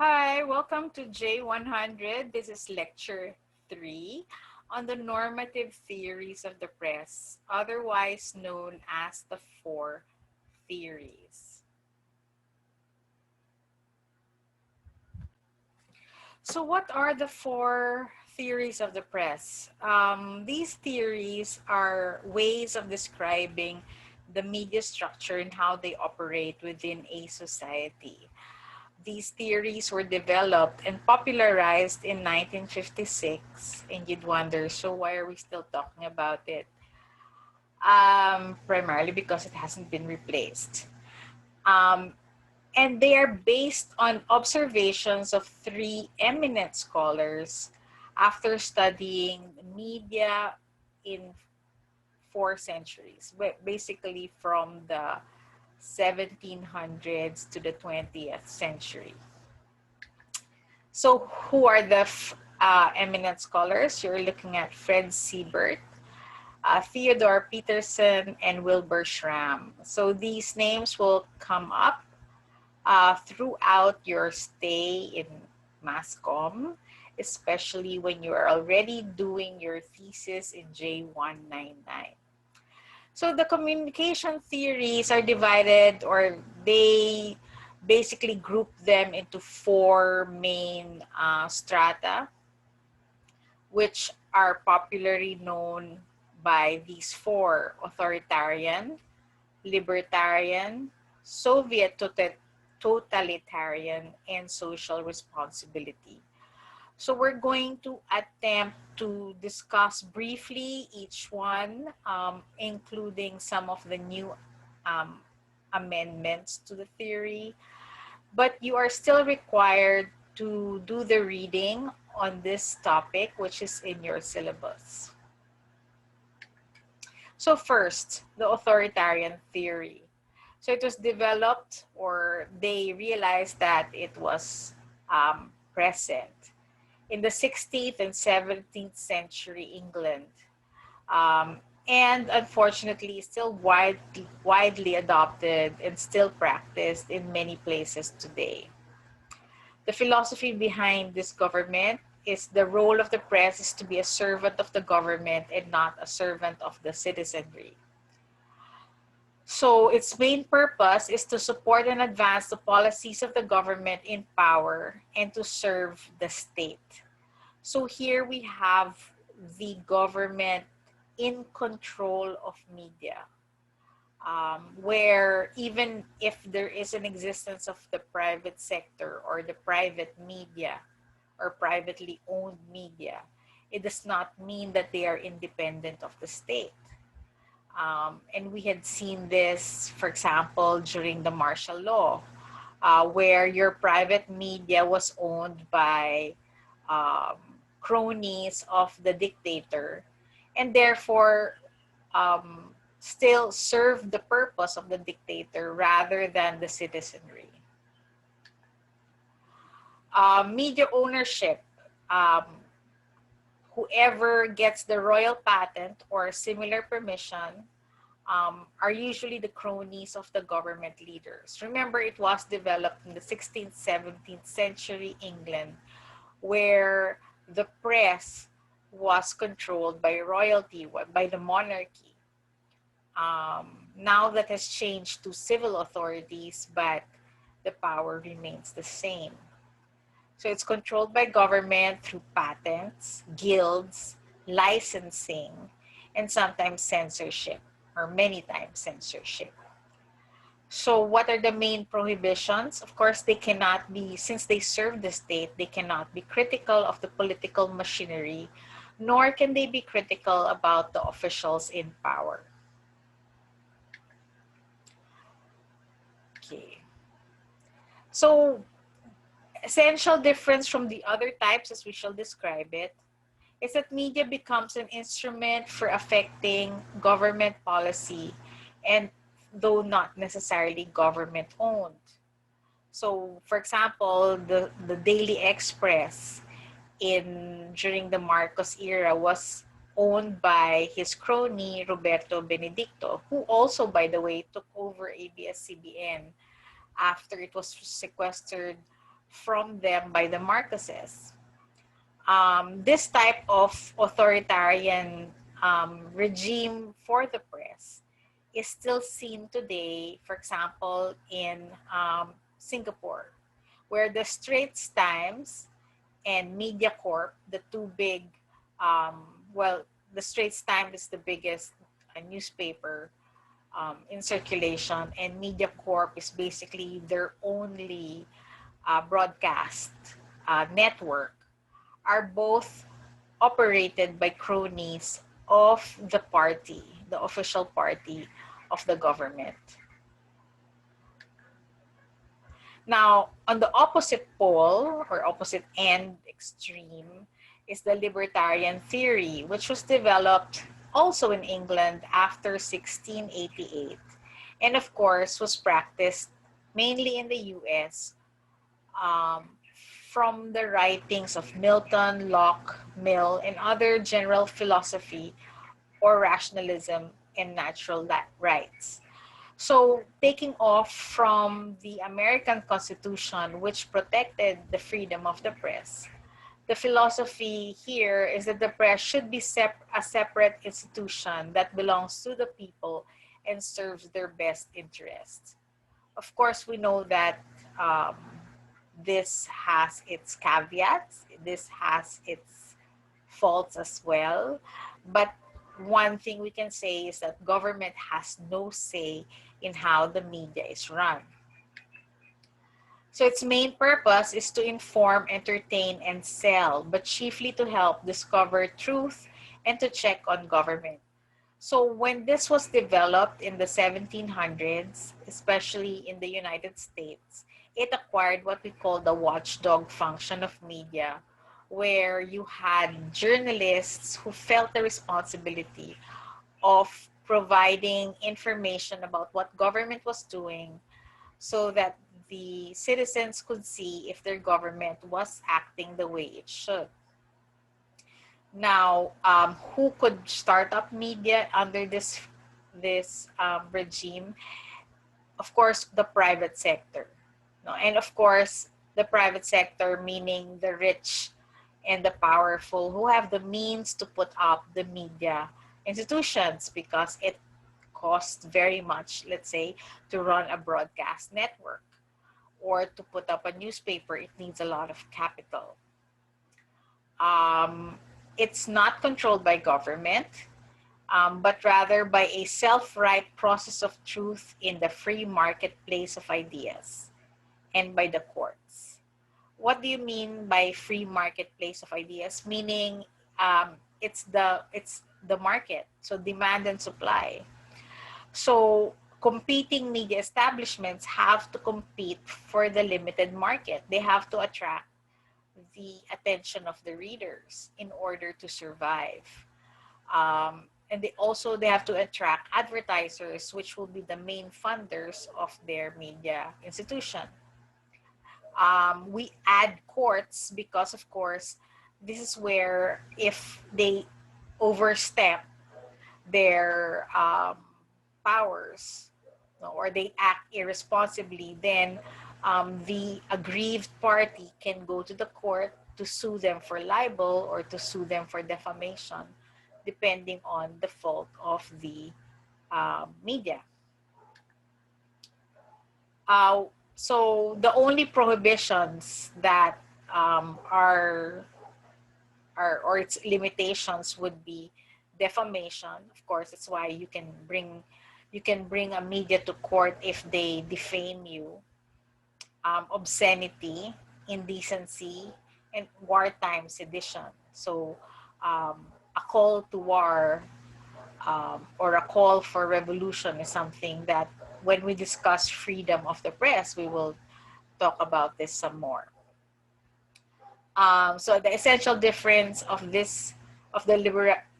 Hi, welcome to J100. This is lecture 3 on the normative theories of the press, otherwise known as the four theories. So, what are the four theories of the press? These theories are ways of describing the media structure and how they operate within a society. These theories were developed and popularized in 1956, and you'd wonder, so why are we still talking about it? Primarily because it hasn't been replaced. Um, and they are based on observations of three eminent scholars after studying media in 4 centuries, basically from the 1700s to the 20th century. So, who are the eminent scholars? You're looking at Fred Siebert, Theodore Peterson, and Wilbur Schramm. So, these names will come up throughout your stay in MassCom, especially when you are already doing your thesis in J199. So the communication theories are divided, or they basically group them into four main strata, which are popularly known by these four: authoritarian, libertarian, Soviet totalitarian, and social responsibility. So we're going to attempt to discuss briefly each one, including some of the new um, amendments to the theory. But you are still required to do the reading on this topic, which is in your syllabus. So first, the authoritarian theory. So it was developed, or they realized that it was present in the 16th and 17th century England, and unfortunately still widely adopted and still practiced in many places today. The philosophy behind this government is the role of the press is to be a servant of the government and not a servant of the citizenry. So its main purpose is to support and advance the policies of the government in power and to serve the state. So here we have the government in control of media, where even if there is an existence of the private sector or the private media or privately owned media, it does not mean that they are independent of the state. And we had seen this, for example, during the martial law, where your private media was owned by um, cronies of the dictator, and therefore still serve the purpose of the dictator rather than the citizenry. Media ownership. Um, Whoever gets the royal patent or similar permission are usually the cronies of the government leaders. Remember, it was developed in the 16th, 17th century England, where the press was controlled by royalty, by the monarchy. Now that has changed to civil authorities, but the power remains the same. So it's controlled by government through patents, guilds, licensing, and sometimes censorship, or many times censorship. So what are the main prohibitions? Of course, they cannot be, since they serve the state, they cannot be critical of the political machinery, nor can they be critical about the officials in power. Okay. So essential difference from the other types, as we shall describe it, is that media becomes an instrument for affecting government policy, and though not necessarily government owned. So, for example, the Daily Express during the Marcos era was owned by his crony Roberto Benedicto, who also, by the way, took over ABS-CBN after it was sequestered from them by the Marcoses. This type of authoritarian regime for the press is still seen today, for example, in Singapore, where the Straits Times and Media Corp, the two big, well, the Straits Times is the biggest newspaper in circulation, and Media Corp is basically their only broadcast network, are both operated by cronies of the party, the official party of the government. Now, on the opposite pole or opposite end extreme is the libertarian theory, which was developed also in England after 1688 and, of course, was practiced mainly in the US um, from the writings of Milton, Locke, Mill, and other general philosophy or rationalism and natural rights. So, taking off from the American Constitution, which protected the freedom of the press, the philosophy here is that the press should be a separate institution that belongs to the people and serves their best interests. Of course, we know that um, this has its caveats, this has its faults as well. But one thing we can say is that government has no say in how the media is run. So its main purpose is to inform, entertain, and sell, but chiefly to help discover truth and to check on government. So when this was developed in the 1700s, especially in the United States, it acquired what we call the watchdog function of media, where you had journalists who felt the responsibility of providing information about what government was doing so that the citizens could see if their government was acting the way it should. Now, who could start up media under this regime? Of course, the private sector. No? And of course, the private sector, meaning the rich and the powerful who have the means to put up the media institutions because it costs very much, let's say, to run a broadcast network or to put up a newspaper, it needs a lot of capital. Um, it's not controlled by government, but rather by a self-right process of truth in the free marketplace of ideas and by the courts. What do you mean by free marketplace of ideas? Meaning, it's the market, so demand and supply. So competing media establishments have to compete for the limited market. They have to attract the attention of the readers in order to survive. And they have to attract advertisers, which will be the main funders of their media institution. We add courts because, of course, this is where if they overstep their powers, no, or they act irresponsibly, then the aggrieved party can go to the court to sue them for libel or to sue them for defamation, depending on the fault of the media. Uh, so the only prohibitions that are or its limitations would be defamation. Of course, that's why you can bring a media to court if they defame you. Obscenity, indecency, and wartime sedition. So, a call to war or a call for revolution is something that when we discuss freedom of the press, we will talk about this some more. So the essential difference of the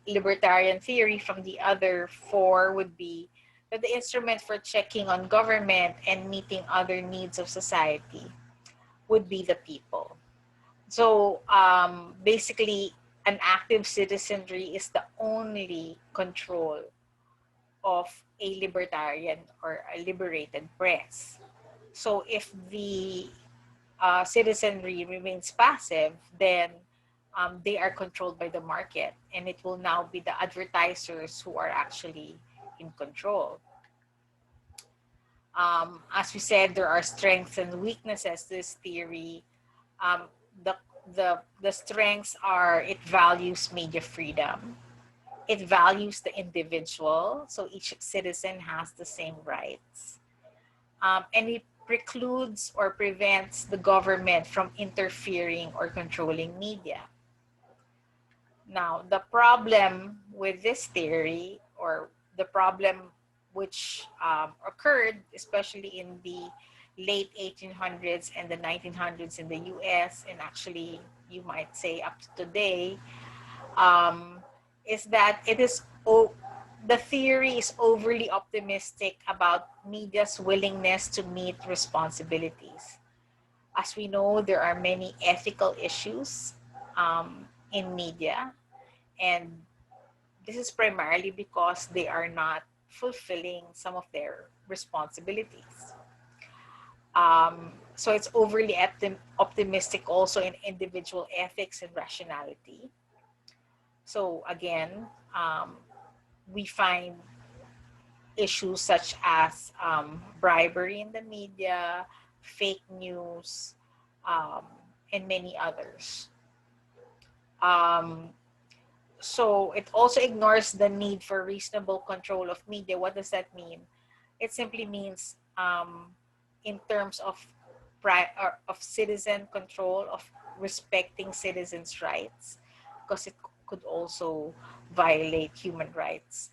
libertarian theory from the other four would be that the instrument for checking on government and meeting other needs of society would be the people. So basically, an active citizenry is the only control of a libertarian or a liberated press. So if the citizenry remains passive, then they are controlled by the market, and it will now be the advertisers who are actually in control. As we said, there are strengths and weaknesses to this theory. Um, the, the strengths are it values media freedom, it values the individual, so each citizen has the same rights, and it precludes or prevents the government from interfering or controlling media. Now, the problem with this theory, or the problem which occurred, especially in the late 1800s and the 1900s in the US, and actually, you might say up to today, um, is that the theory is overly optimistic about media's willingness to meet responsibilities. As we know, there are many ethical issues in media, and this is primarily because they are not fulfilling some of their responsibilities. So it's overly optimistic also in individual ethics and rationality. So again, we find issues such as bribery in the media, fake news, um, and many others. Um, so it also ignores the need for reasonable control of media. What does that mean? It simply means in terms of or of citizen control, of respecting citizens' rights, because it could also violate human rights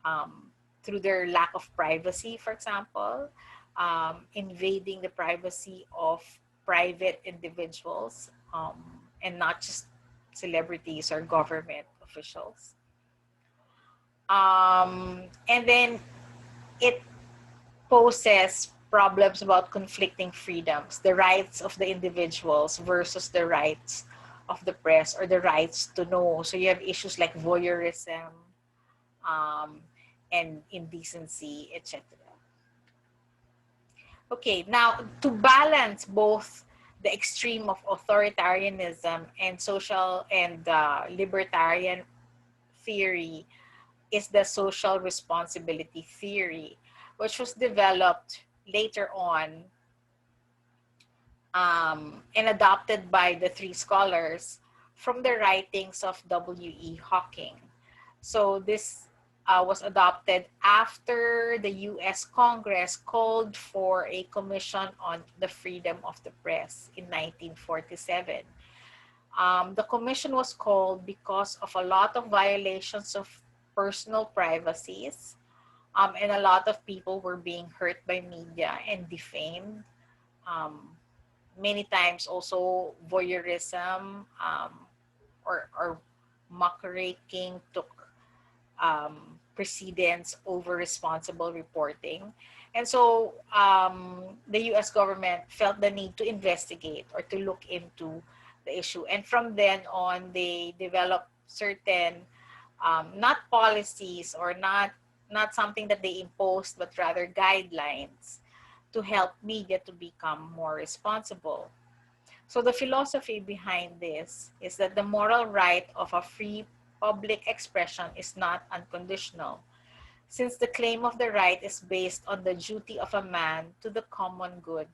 um, through their lack of privacy, for example, invading the privacy of private individuals, and not just celebrities or government officials. And then it poses problems about conflicting freedoms, the rights of the individuals versus the rights of the press or the rights to know. So you have issues like voyeurism, um, and indecency, etc. Okay, now to balance both the extreme of authoritarianism and social and libertarian theory is the social responsibility theory, which was developed later on and adopted by the three scholars from the writings of W.E. Hawking. So this was adopted after the US Congress called for a commission on the freedom of the press in 1947. The commission was called because of a lot of violations of personal privacies, and a lot of people were being hurt by media and defamed. Um, Many times also voyeurism, or muckraking took precedence over responsible reporting. And so the US government felt the need to investigate or to look into the issue. And from then on, they developed certain, not policies or not something that they imposed, but rather guidelines to help media to become more responsible. So the philosophy behind this is that the moral right of a free public expression is not unconditional, since the claim of the right is based on the duty of a man to the common good.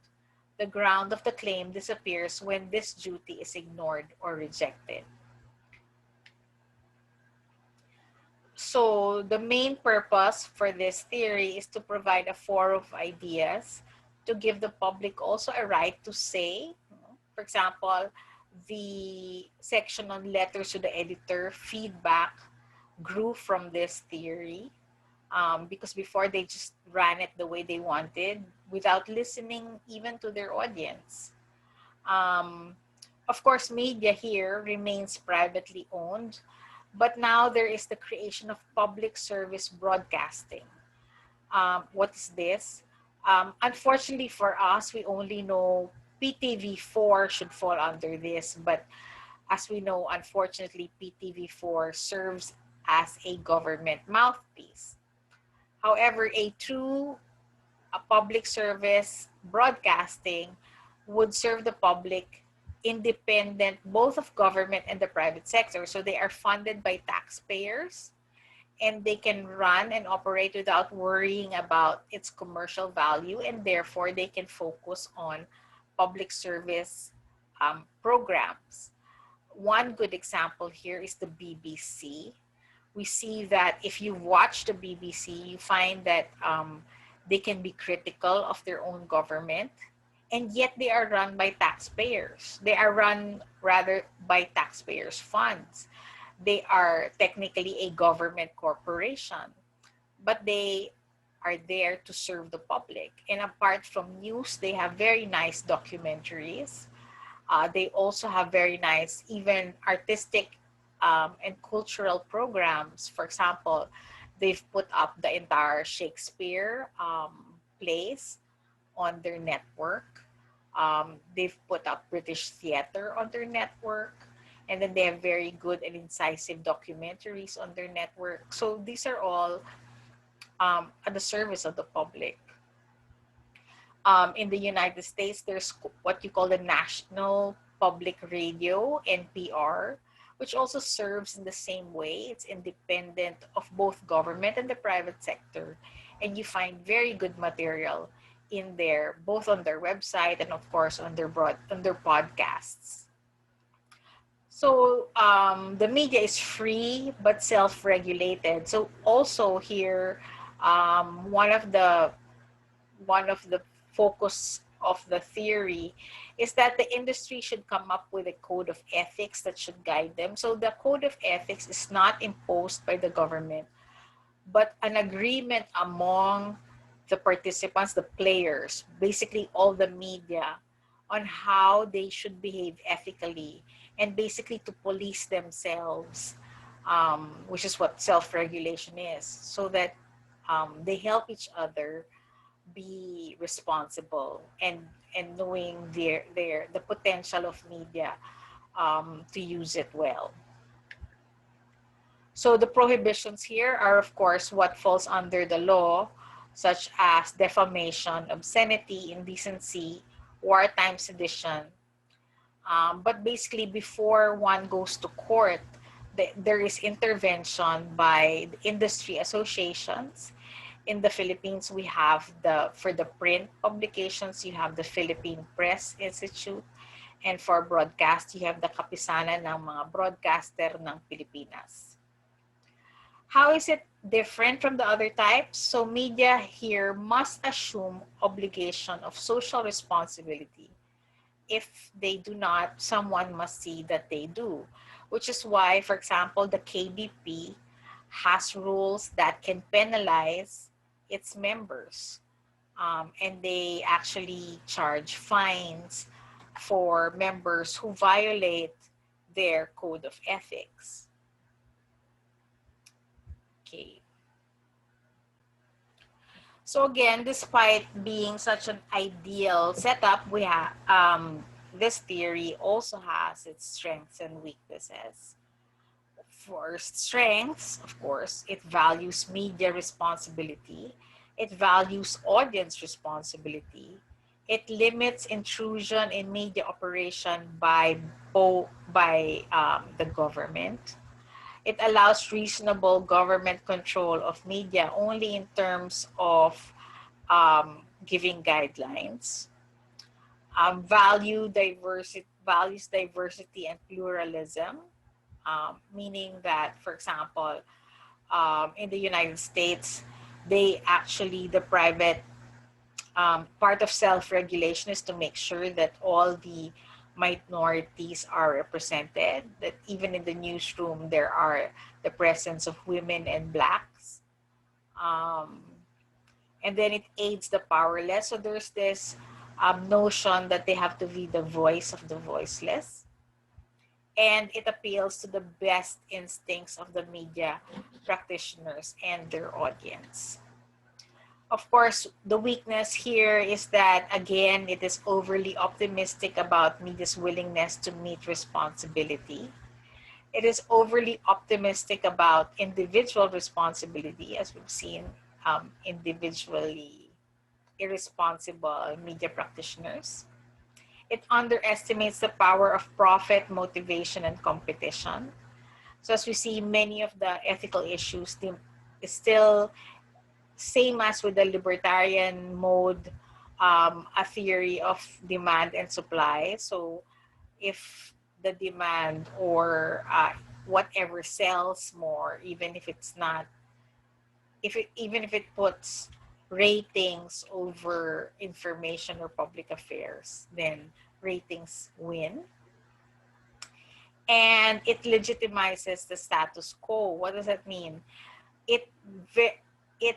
The ground of the claim disappears when this duty is ignored or rejected. So the main purpose for this theory is to provide a forum of ideas, to give the public also a right to say. For example, the section on letters to the editor, feedback, grew from this theory, because before they just ran it the way they wanted without listening even to their audience. Um, of course, media here remains privately owned, but now there is the creation of public service broadcasting. What is this? Unfortunately for us, we only know PTV4 should fall under this, but as we know, unfortunately, PTV4 serves as a government mouthpiece. However, a true public service broadcasting would serve the public independent both of government and the private sector. So they are funded by taxpayers and they can run and operate without worrying about its commercial value, and therefore they can focus on public service programs. One good example here is the BBC. We see that if you watch the BBC, you find that they can be critical of their own government, and yet they are run by taxpayers. They are run rather by taxpayers' funds. They are technically a government corporation, but they are there to serve the public. And apart from news, they have very nice documentaries. They also have very nice, even artistic and cultural programs. For example, they've put up the entire Shakespeare plays on their network. They've put up British theater on their network. And then they have very good and incisive documentaries on their network. So these are all at the service of the public. In the United States, there's what you call the National Public Radio, NPR, which also serves in the same way. It's independent of both government and the private sector. And you find very good material in there, both on their website and of course on their podcasts. So the media is free but self-regulated. So also here, one of the focus of the theory is that the industry should come up with a code of ethics that should guide them. So the code of ethics is not imposed by the government, but an agreement among the participants, the players, basically all the media, on how they should behave ethically and basically to police themselves, which is what self-regulation is, so that they help each other be responsible and knowing their the potential of media to use it well. So the prohibitions here are, of course, what falls under the law, such as defamation, obscenity, indecency, wartime sedition. But basically, before one goes to court, there is intervention by the industry associations. In the Philippines, we have for the print publications, you have the Philippine Press Institute. And for broadcast, you have the Kapisanan ng mga broadcaster ng Pilipinas. How is it different from the other types? So media here must assume obligation of social responsibility. If they do not, someone must see that they do, which is why, for example, the KBP has rules that can penalize its members. And they actually charge fines for members who violate their code of ethics. Okay. So again, despite being such an ideal setup, we have this theory also has its strengths and weaknesses. For strengths, of course, it values media responsibility. It values audience responsibility. It limits intrusion in media operation by the government. It allows reasonable government control of media only in terms of giving guidelines. Values diversity and pluralism, meaning that, for example, in the United States, the private part of self-regulation is to make sure that all the minorities are represented, that even in the newsroom, there are the presence of women and blacks. And then it aids the powerless. So there's this notion that they have to be the voice of the voiceless. And it appeals to the best instincts of the media practitioners and their audience. Of course, the weakness here is that, again, it is overly optimistic about media's willingness to meet responsibility. It is overly optimistic about individual responsibility, as we've seen individually irresponsible media practitioners. It underestimates the power of profit, motivation, and competition. So as we see, many of the ethical issues is still same as with the libertarian mode, a theory of demand and supply. So if the demand or whatever sells more, even if it's not, even if it puts ratings over information or public affairs, then ratings win. And it legitimizes the status quo. What does that mean? It it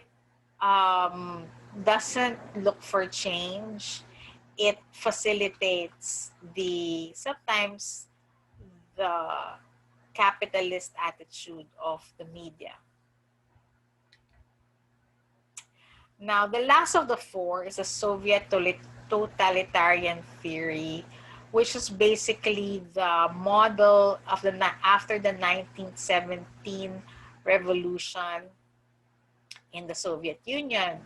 um, doesn't look for change. It facilitates the sometimes the capitalist attitude of the media. Now, the last of the four is a Soviet totalitarian theory, which is basically the model of the after the 1917 revolution in the Soviet Union,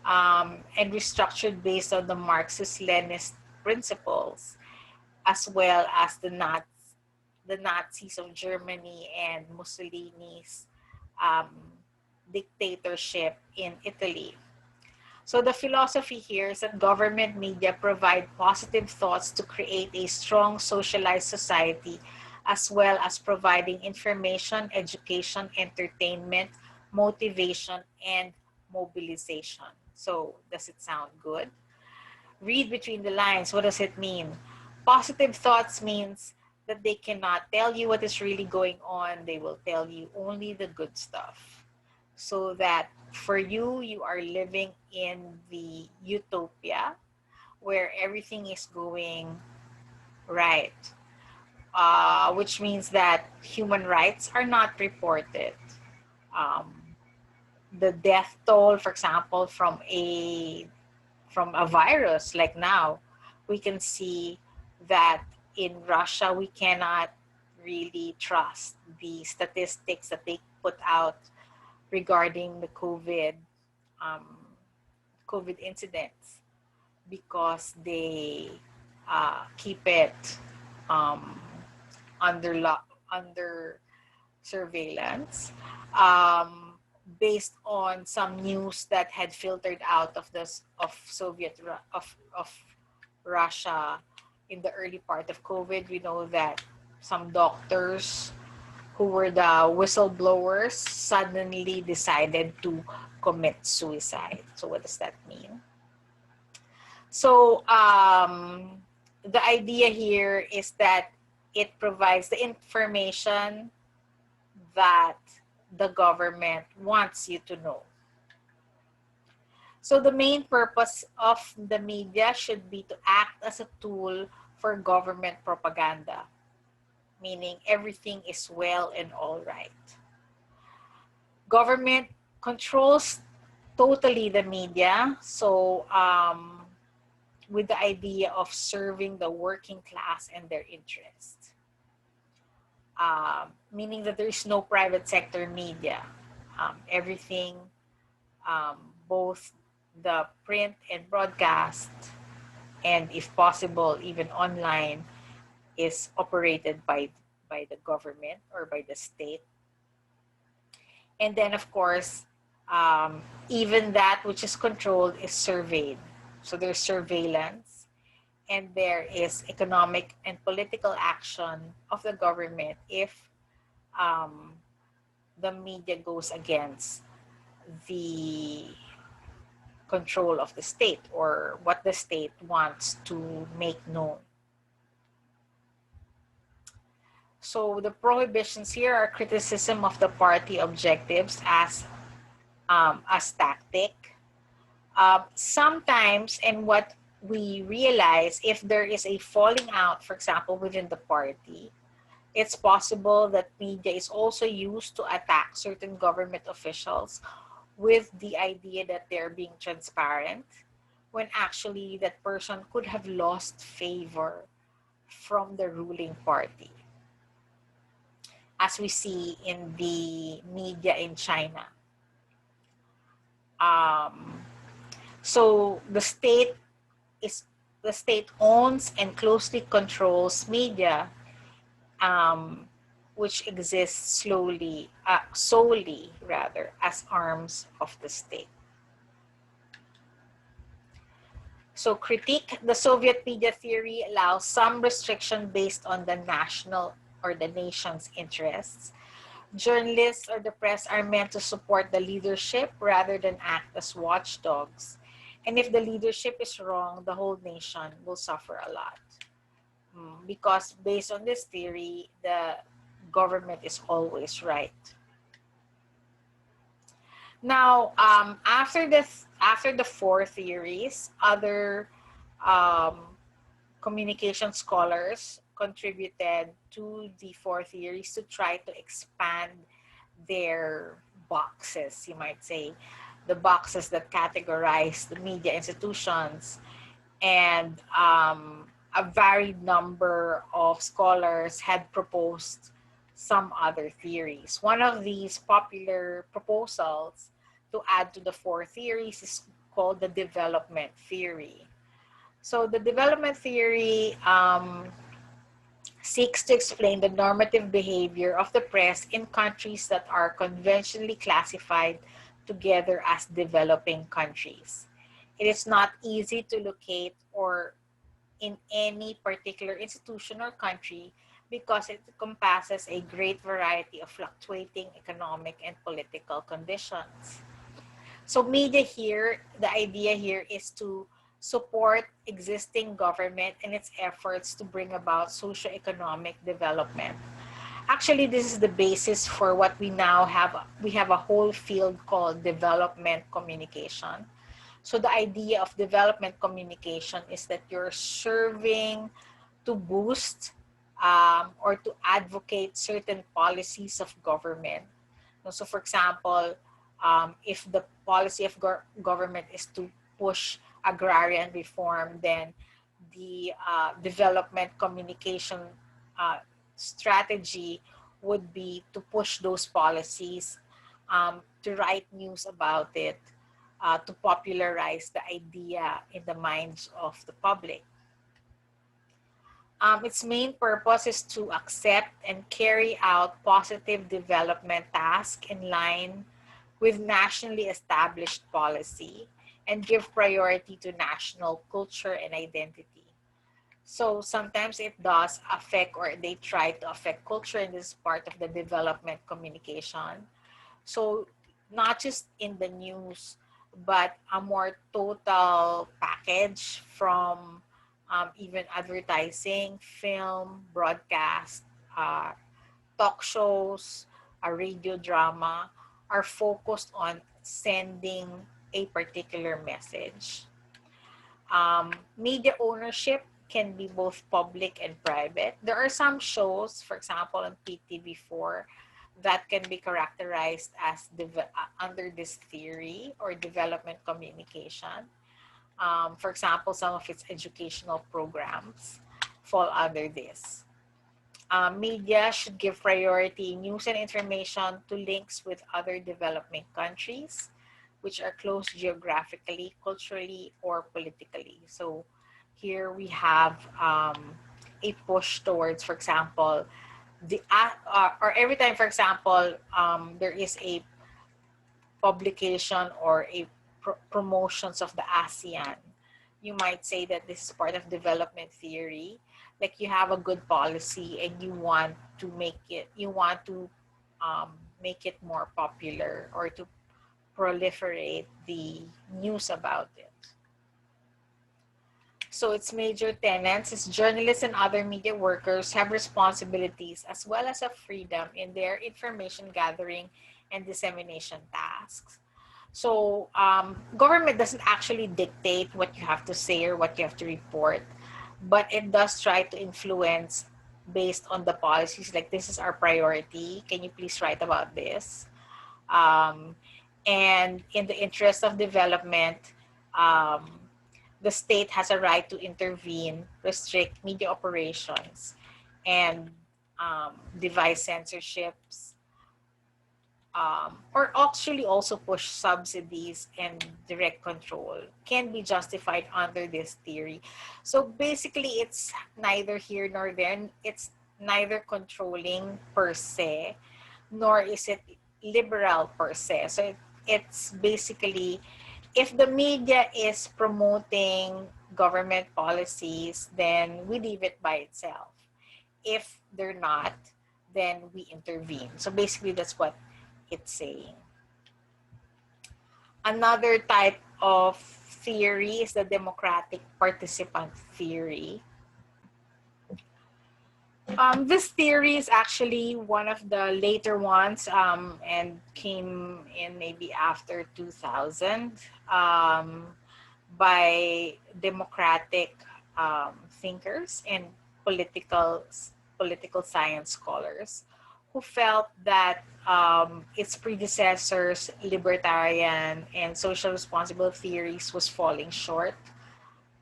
and restructured based on the Marxist-Leninist principles, as well as the Nazis of Germany and Mussolini's um, dictatorship in Italy. So the philosophy here is that government media provide positive thoughts to create a strong socialized society, as well as providing information, education, entertainment, motivation, and mobilization. So does it sound good? Read between the lines. What does it mean? Positive thoughts means that they cannot tell you what is really going on. They will tell you only the good stuff. So that for you, you are living in the utopia where everything is going right, which means that human rights are not reported. Um, the death toll, for example, from a virus like now, we can see that in Russia we cannot really trust the statistics that they put out regarding the um, COVID incidents because they keep it um, under surveillance, based on some news that had filtered out of this of of Russia in the early part of COVID. We know that some doctors who were the whistleblowers suddenly decided to commit suicide. So what does that mean? So the idea here is that it provides the information that the government wants you to know. So the main purpose of the media should be to act as a tool for government propaganda, meaning everything is well and all right. Government controls totally the media, so with the idea of serving the working class and their interests, meaning that there is no private sector media. Everything, both the print and broadcast, and if possible, even online, is operated by the government or by the state. And then, of course, even that which is controlled is surveyed. So there's surveillance, and there is economic and political action of the government if um, the media goes against the control of the state or what the state wants to make known. So the prohibitions here are criticism of the party objectives as tactic. Sometimes, and what we realize, if there is a falling out, for example, within the party, it's possible that media is also used to attack certain government officials with the idea that they're being transparent, when actually that person could have lost favor from the ruling party, as we see in the media in China. Um, so the state is the state owns and closely controls media, um, which exists solely rather as arms of the state. So critique the Soviet media theory allows some restriction based on the national or the nation's interests. Journalists or the press are meant to support the leadership rather than act as watchdogs. And if the leadership is wrong, the whole nation will suffer a lot. Because based on this theory, the government is always right. Now, after the four theories, other um, communication scholars contributed to the four theories to try to expand their boxes, you might say, the boxes that categorize the media institutions. And a varied number of scholars had proposed some other theories. One of these popular proposals to add to the four theories is called the development theory. So the development theory seeks to explain the normative behavior of the press in countries that are conventionally classified together as developing countries. It is not easy to locate or in any particular institution or country because it encompasses a great variety of fluctuating economic and political conditions. So media here, the idea here is to support existing government in its efforts to bring about socioeconomic development. Actually, this is the basis for what we now have. We have a whole field called development communication. So the idea of development communication is that you're serving to boost or to advocate certain policies of government. So for example, if the policy of government is to push agrarian reform, then the development communication uh, strategy would be to push those policies, to write news about it, to popularize the idea in the minds of the public. Its main purpose is to accept and carry out positive development tasks in line with nationally established policy and give priority to national culture and identity. So sometimes it does affect or they try to affect culture, and this is part of the development communication. So not just in the news, but a more total package from even advertising, film, broadcast, uh, talk shows, a radio drama are focused on sending a particular message. Media ownership can be both public and private. There are some shows, for example, on PTV4, that can be characterized as under this theory or development communication. For example, some of its educational programs fall under this. Media should give priority news and information to links with other developing countries, which are close geographically, culturally, or politically. So here we have a push towards, for example, or every time, for example, there is a publication or a promotions of the ASEAN, you might say that this is part of development theory. Like you have a good policy and you want to make it more popular or to proliferate the news about it. So its major tenets is journalists and other media workers have responsibilities as well as a freedom in their information gathering and dissemination tasks. So government doesn't actually dictate what you have to say or what you have to report, but it does try to influence based on the policies. Like, this is our priority. Can you please write about this? Um, and in the interest of development, um, the state has a right to intervene, restrict media operations, and devise censorships or actually also push subsidies and direct control can be justified under this theory. So basically, it's neither here nor there. It's neither controlling per se, nor is it liberal per se. So it's basically, if the media is promoting government policies, then we leave it by itself. If they're not, then we intervene. So basically, that's what it's saying. Another type of theory is the democratic participant theory. This theory is actually one of the later ones, and came in maybe after 2000, by democratic thinkers and political political science scholars who felt that its predecessors, libertarian and social responsible theories, was falling short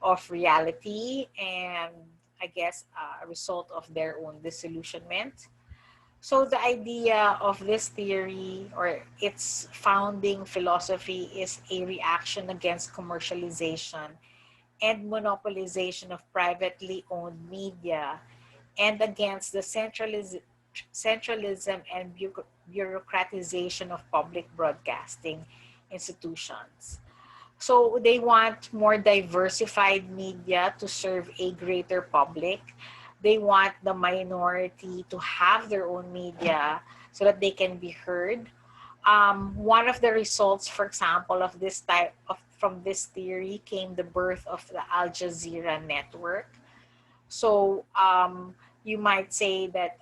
of reality, and I guess a result of their own disillusionment. So the idea of this theory, or its founding philosophy, is a reaction against commercialization and monopolization of privately owned media, and against the centralism and bureaucratization of public broadcasting institutions. So they want more diversified media to serve a greater public. They want the minority to have their own media so that they can be heard. One of the results, for example, of this type of from this theory came the birth of the Al Jazeera network. So you might say that,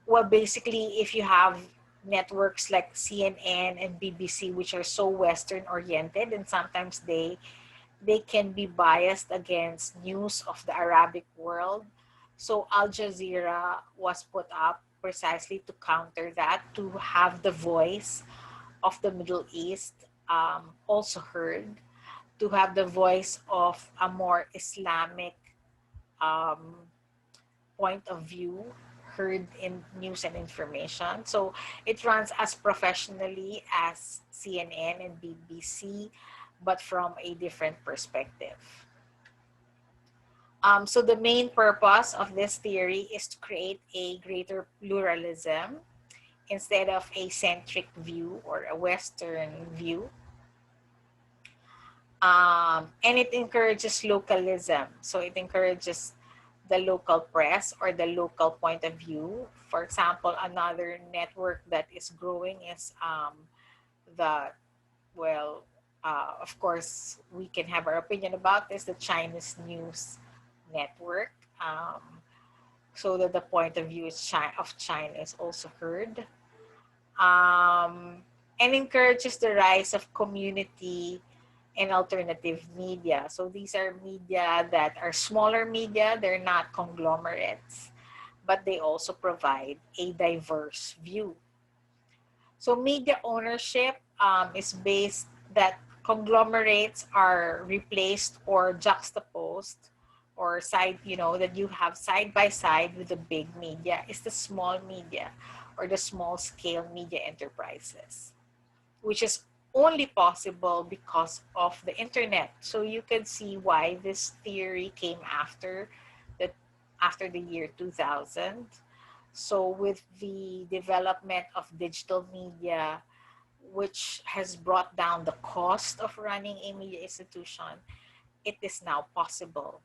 well, basically, if you have networks like CNN and BBC, which are so Western oriented, and sometimes they can be biased against news of the Arabic world. So Al Jazeera was put up precisely to counter that, to have the voice of the Middle East also heard, to have the voice of a more Islamic um, point of view heard in news and information. So it runs as professionally as CNN and BBC, but from a different perspective. So the main purpose of this theory is to create a greater pluralism instead of a centric view or a Western view. And it encourages localism. So it encourages the local press or the local point of view. For example, another network that is growing is the, well, of course, we can have our opinion about this, the Chinese news network, so that the point of view of China is also heard, and encourages the rise of community and alternative media. So these are media that are smaller media, they're not conglomerates, but they also provide a diverse view. So media ownership is based that conglomerates are replaced or juxtaposed, or side, that you have side by side with the big media is the small media or the small scale media enterprises, which is only possible because of the internet. So you can see why this theory came the after the year 2000. So with the development of digital media, which has brought down the cost of running a media institution, it is now possible.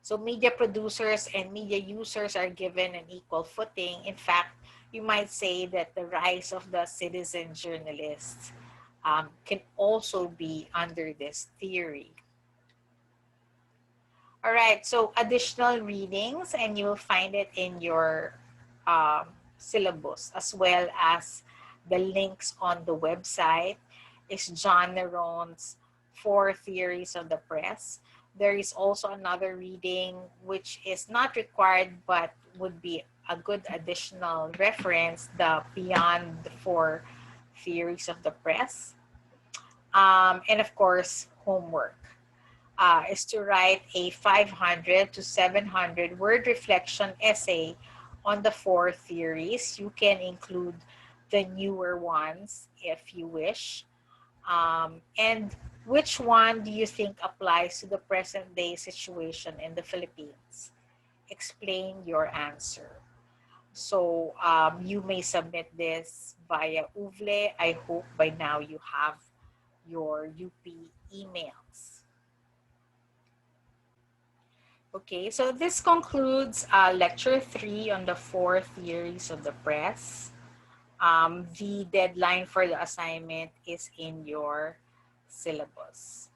So media producers and media users are given an equal footing. In fact, you might say that the rise of the citizen journalists can also be under this theory. All right, so additional readings, and you'll find it in your syllabus, as well as the links on the website, is John Neron's Four Theories of the Press. There is also another reading which is not required but would be a good additional reference, the Beyond the Four Theories of the Press. And of course, homework is to write a 500 to 700 word reflection essay on the four theories. You can include the newer ones if you wish. And which one do you think applies to the present day situation in the Philippines? Explain your answer. So you may submit this via Uvle. I hope by now you have your UP emails. Okay, so this concludes lecture 3 on the four theories of the press. The deadline for the assignment is in your syllabus.